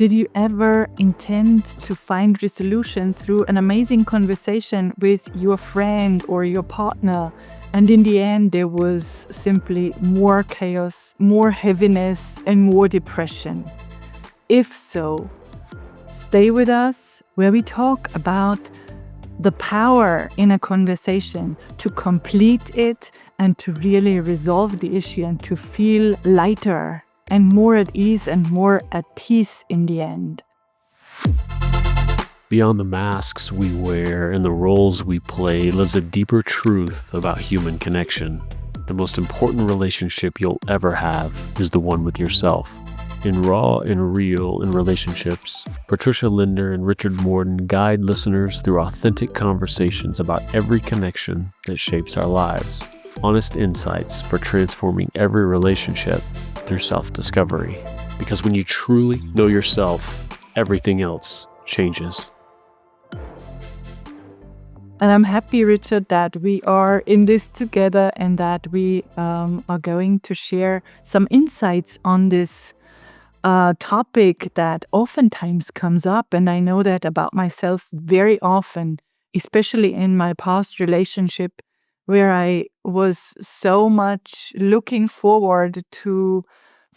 Did you ever intend to find resolution through an amazing conversation with your friend or your partner, and in the end there was simply more chaos, more heaviness, and more depression? If so, stay with us where we talk about the power in a conversation to complete it and to really resolve the issue and to feel lighter and more at ease and more at peace in the end. Beyond the masks we wear and the roles we play lives a deeper truth about human connection. The most important relationship you'll ever have is the one with yourself. In Raw and Real in Relationships, Patricia Linder and Richard Morden guide listeners through authentic conversations about every connection that shapes our lives. Honest insights for transforming every relationship through self-discovery. Because when you truly know yourself, everything else changes. And I'm happy, Richard, that we are in this together and that we are going to share some insights on this topic that oftentimes comes up. And I know that about myself very often, especially in my past relationship, where I was so much looking forward to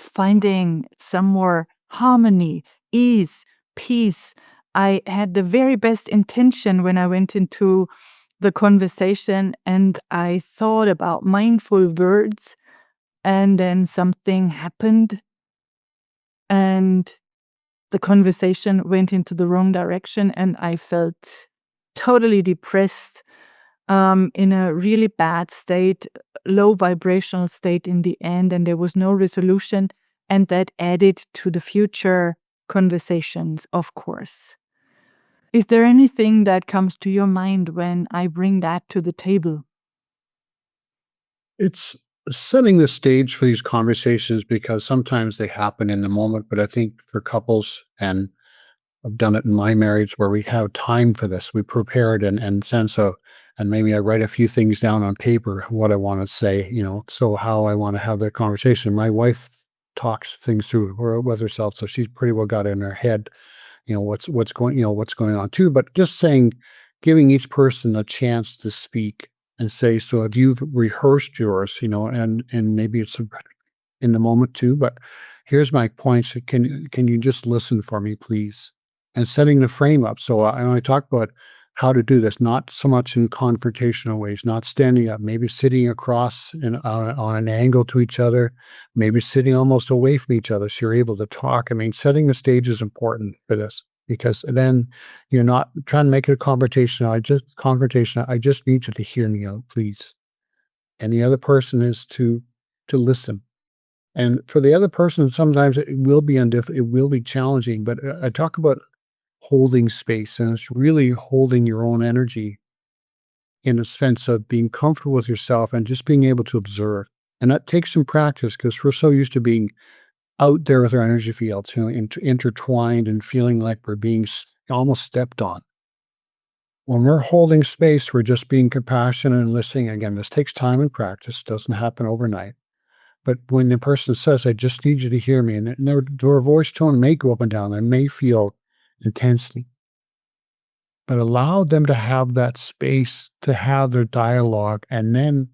finding some more harmony, ease, peace. I had the very best intention when I went into the conversation and I thought about mindful words, and then something happened and the conversation went into the wrong direction and I felt totally depressed, in a really bad state, low vibrational state in the end, and there was no resolution, and that added to the future conversations, of course. Is there anything that comes to your mind when I bring that to the table? It's setting the stage for these conversations because sometimes they happen in the moment, but I think for couples, and I've done it in my marriage where we have time for this, we prepare it and sense of, and maybe I write a few things down on paper, what I want to say, so how I want to have that conversation. My wife talks things through with herself, so she's pretty well got it in her head, what's going on too. But just saying, giving each person a chance to speak and say, so if you've rehearsed yours, and maybe it's in the moment too, but here's my points. Can you just listen for me, please? And setting the frame up. So I talk about how to do this, not so much in confrontational ways, not standing up, maybe sitting across on an angle to each other, maybe sitting almost away from each other so you're able to talk. I mean, setting the stage is important for this because then you're not trying to make it a confrontation. I just need you to hear me out, please. And the other person is to listen. And for the other person, sometimes it will be it will be challenging, but I talk about holding space, and it's really holding your own energy in a sense of being comfortable with yourself and just being able to observe. And that takes some practice because we're so used to being out there with our energy fields, intertwined and feeling like we're being almost stepped on. When we're holding space, we're just being compassionate and listening. Again, this takes time and practice, doesn't happen overnight. But when the person says, I just need you to hear me, and their voice tone may go up and down, they may feel intensely, but allow them to have that space to have their dialogue, and then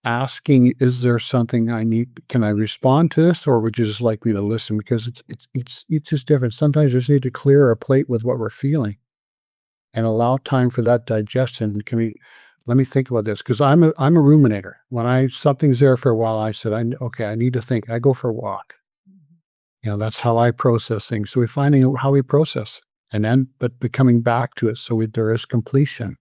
asking, is there something I need? Can I respond to this, or would you just like me to listen? Because it's just different. Sometimes you just need to clear our plate with what we're feeling and allow time for that digestion. Let me think about this, because I'm a ruminator. When something's there for a while, I said, I need to think. I go for a walk. That's how I process things. So we're finding out how we process, but coming back to it, so there is completion.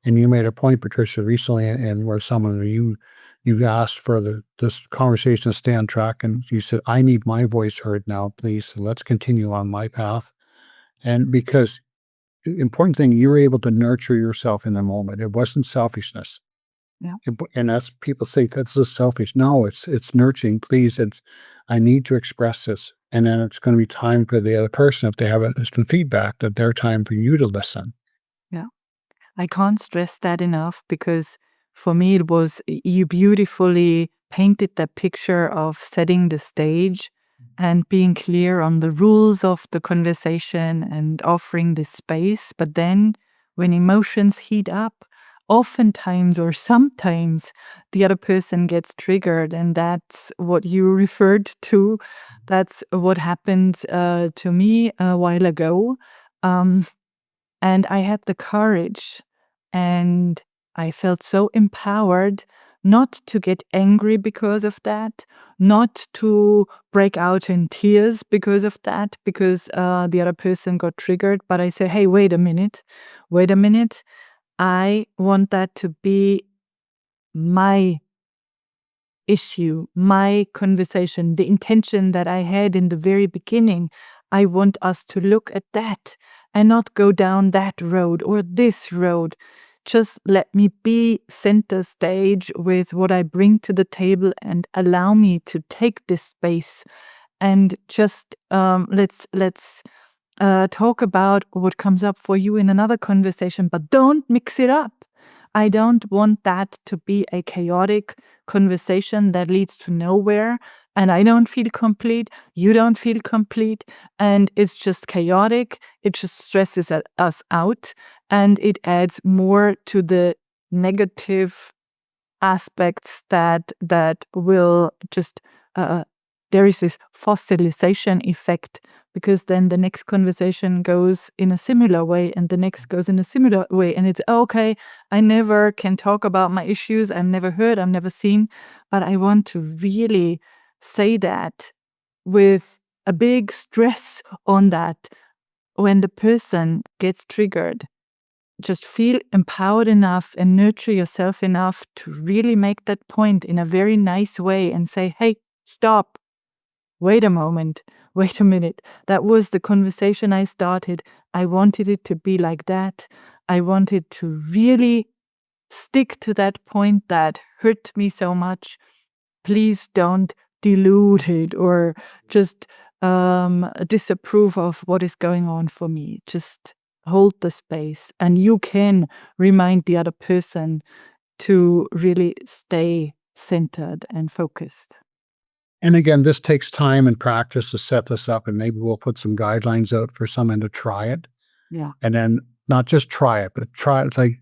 And you made a point, Patricia, recently, and where you asked for this conversation to stay on track, and you said, I need my voice heard now, please. So let's continue on my path. And because important thing, you were able to nurture yourself in the moment. It wasn't selfishness. Yeah. And as people say, that's just selfish. No, it's nurturing. Please, I need to express this. And then it's going to be time for the other person, if they have some feedback, that their time for you to listen. Yeah. I can't stress that enough because for me you beautifully painted that picture of setting the stage and being clear on the rules of the conversation and offering this space. But then when emotions heat up, oftentimes or sometimes the other person gets triggered, and that's what you referred to. That's what happened to me a while ago. Um, and I had the courage, and I felt so empowered not to get angry because of that, not to break out in tears because of that, because the other person got triggered. But I say, hey, wait a minute, wait a minute. I want that to be my issue, my conversation, the intention that I had in the very beginning. I want us to look at that and not go down that road or this road. Just let me be center stage with what I bring to the table and allow me to take this space. And just let's talk about what comes up for you in another conversation, but don't mix it up. I don't want that to be a chaotic conversation that leads to nowhere. And I don't feel complete. You don't feel complete. And it's just chaotic. It just stresses us out. And it adds more to the negative aspects that will just there is this fossilization effect, because then the next conversation goes in a similar way and the next goes in a similar way, and it's okay, I never can talk about my issues, I'm never heard, I'm never seen. But I want to really say that with a big stress on that. When the person gets triggered, just feel empowered enough and nurture yourself enough to really make that point in a very nice way and say, hey, stop. Wait a moment. Wait a minute. That was the conversation I started. I wanted it to be like that. I wanted to really stick to that point that hurt me so much. Please don't dilute it or just disapprove of what is going on for me. Just hold the space, and you can remind the other person to really stay centered and focused. And again, this takes time and practice to set this up, and maybe we'll put some guidelines out for someone to try it. Yeah. And then not just try it, but try it like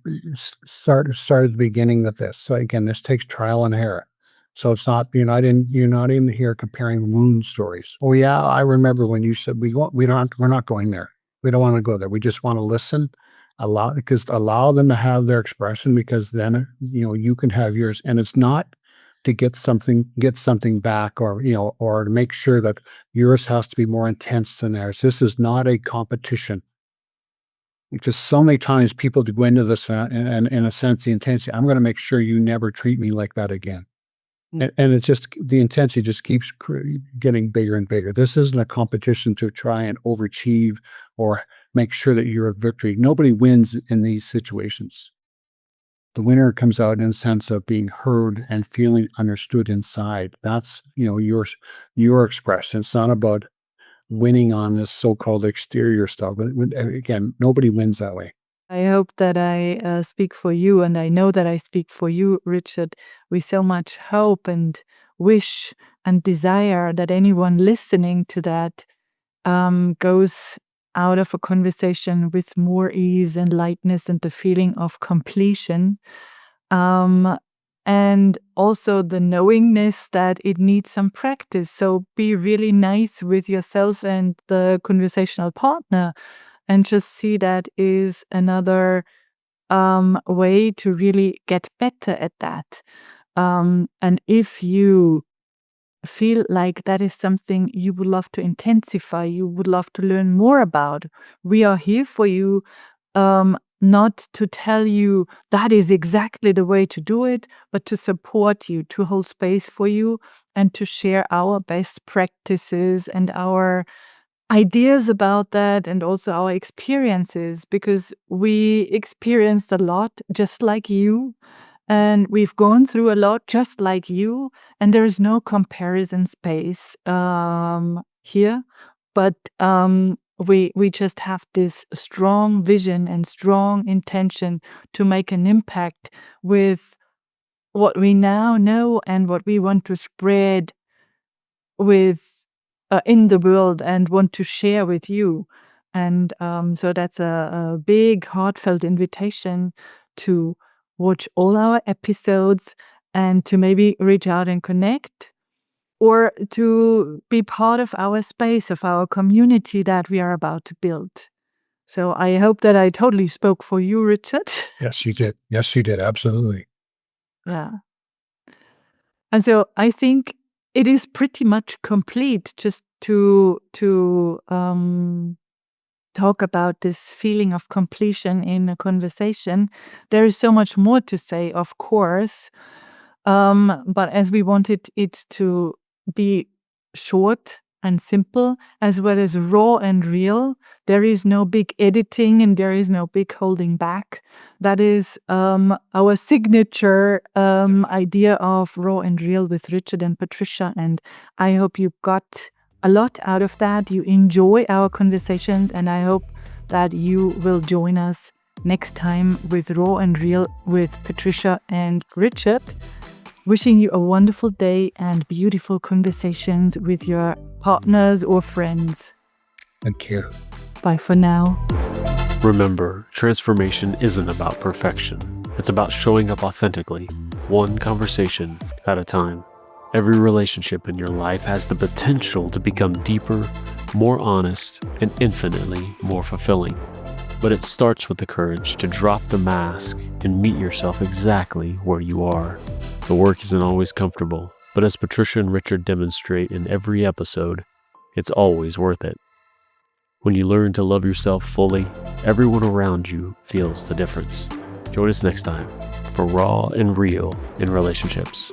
start at the beginning with this. So again, this takes trial and error. So it's not you're not in here comparing wound stories. Oh yeah, I remember when you said we're not going there. We don't want to go there. We just want to listen, allow them to have their expression, because then you can have yours, and it's not to get something back, or or to make sure that yours has to be more intense than theirs. This is not a competition, because so many times people go into this and in a sense the intensity, I'm going to make sure you never treat me like that again. And it's just the intensity just keeps getting bigger and bigger. This isn't a competition to try and overachieve or make sure that you're a victory. Nobody wins in these situations. The winner comes out in the sense of being heard and feeling understood inside. That's your expression. It's not about winning on this so-called exterior stuff. But again, nobody wins that way. I hope that I speak for you, and I know that I speak for you, Richard. We so much hope and wish and desire that anyone listening to that goes out of a conversation with more ease and lightness and the feeling of completion. Um, and also the knowingness that it needs some practice. So be really nice with yourself and the conversational partner, and just see that is another way to really get better at that. And if you feel like that is something you would love to intensify, you would love to learn more about, we are here for you. Not to tell you that is exactly the way to do it, but to support you, to hold space for you, and to share our best practices and our ideas about that, and also our experiences, because we experienced a lot just like you, and we've gone through a lot just like you, and there is no comparison space here. But we just have this strong vision and strong intention to make an impact with what we now know and what we want to spread with in the world and want to share with you. And so that's a big, heartfelt invitation to watch all our episodes and to maybe reach out and connect, or to be part of our space, of our community that we are about to build. So I hope that I totally spoke for you, Richard. Yes, you did. Yes, you did. Absolutely. Yeah. And so I think it is pretty much complete just to talk about this feeling of completion in a conversation. There is so much more to say, of course, but as we wanted it to be short and simple, as well as raw and real, there is no big editing and there is no big holding back. That is our signature idea of raw and real with Richard and Patricia. And I hope you got a lot out of that. You enjoy our conversations, and I hope that you will join us next time with Raw and Real with Patricia and Richard. Wishing you a wonderful day and beautiful conversations with your partners or friends. Thank you. Bye for now. Remember, transformation isn't about perfection. It's about showing up authentically, one conversation at a time. Every relationship in your life has the potential to become deeper, more honest, and infinitely more fulfilling. But it starts with the courage to drop the mask and meet yourself exactly where you are. The work isn't always comfortable, but as Patricia and Richard demonstrate in every episode, it's always worth it. When you learn to love yourself fully, everyone around you feels the difference. Join us next time for Raw and Real in Relationships.